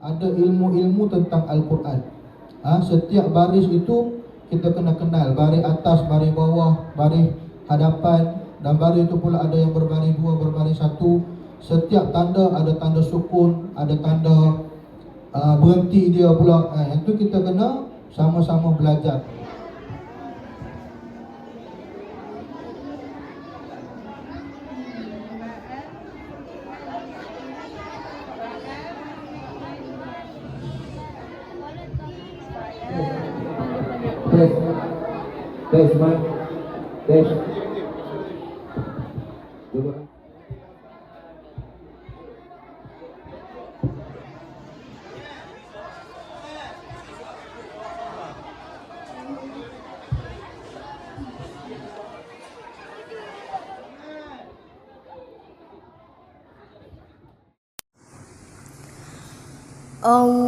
ada ilmu-ilmu tentang Al-Quran. Setiap baris itu kita kena kenal baris atas, baris bawah, baris hadapan, dan baris itu pula ada yang berbaris dua, berbaris satu. Setiap tanda ada tanda sukun, ada tanda berhenti dia pula. Yang tu kita kena sama-sama belajar. Tes, Mak. Tes.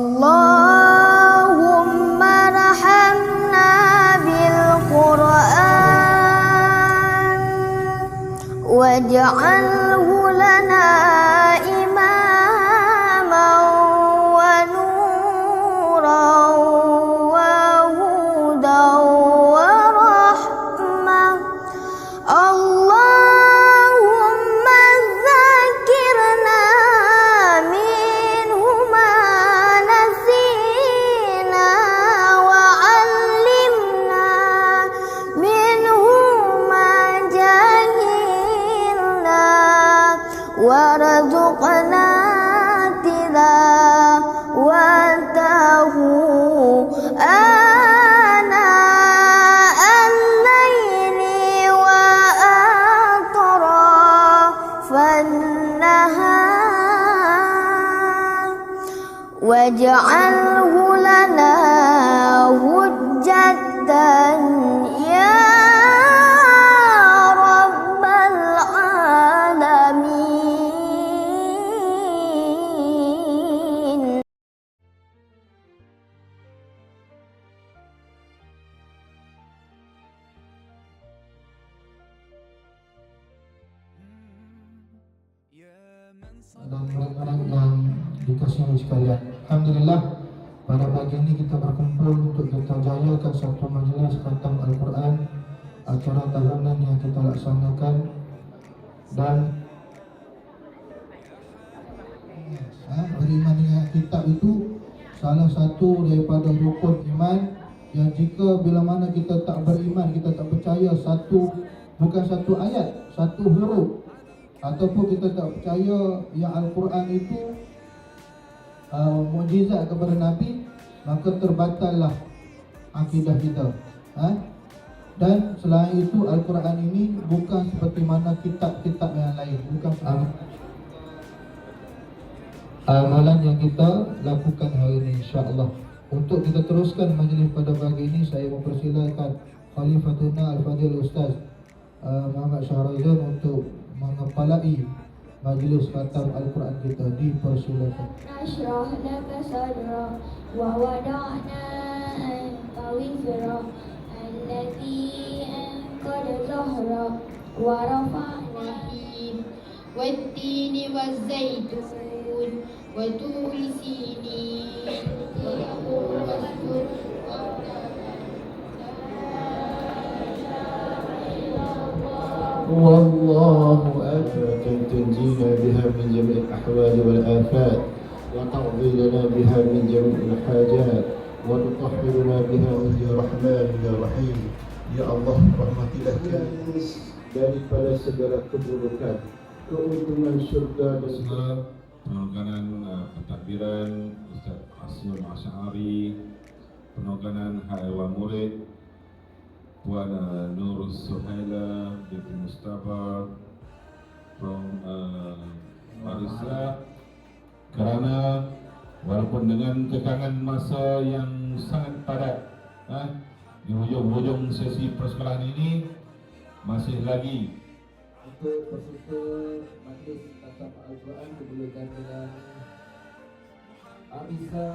Allahumma rahamna bil Qur'an waj'alhu lana imaman wa nuran wa hudan wa rahmah. Allahumma zakirna minhu ma nasina wa 'allimna minhu ma jahilna warzuqna tilawatahu ana al-laili wa atrafan nahar waj'alhu lana hujjatan ya rabbal alamin. Dan orang-orang yang dikasihi oleh sekalian, alhamdulillah pada pagi ini kita berkumpul untuk kita jayakan satu majlis khatam Al-Quran, acara tahunan yang kita laksanakan. Dan beriman dengan kitab itu salah satu daripada rukun iman yang jika bila mana kita tak beriman, kita tak percaya bukan satu ayat, satu huruf, ataupun kita tak percaya yang Al-Quran itu mukjizat kepada Nabi, maka terbatallah akidah kita. Dan selain itu Al-Quran ini bukan seperti mana kitab-kitab yang lain, bukan amalan yang kita lakukan hari ini, insya-Allah. Untuk kita teruskan majlis pada pagi ini, saya mempersilakan Khalifatuna Al-Fadhil Ustaz Muhammad Shahrazan untuk mengepalai majlis khatam Al-Quran kita. Dipersilakan. Nashrah laka sadra wa wada'na anka wizra alladhi anqadha zahra wa rafa'na wat-tini waz-zaytun wa turi sinin والله أكبر تنجينا بها من جميع الأحوال والآفات وتقضي لنا بها من جميع الحاجات وتطهرنا بها من يا رحمن يا رحيم يا الله rahmatilah kami daripada segala keburukan, keuntungan syurga dan segala penolakan pentadbiran Ustaz Asrul Asy'ari, penolakan Haiwan Murid, Puan Nur Suhaila binti Mustafa from Marisa, kerana walaupun dengan kekangan masa yang sangat padat di hujung-hujung sesi persekolahan ini masih lagi Untuk peserta majlis khatam Al-Quran dipersilakan dengan Arisa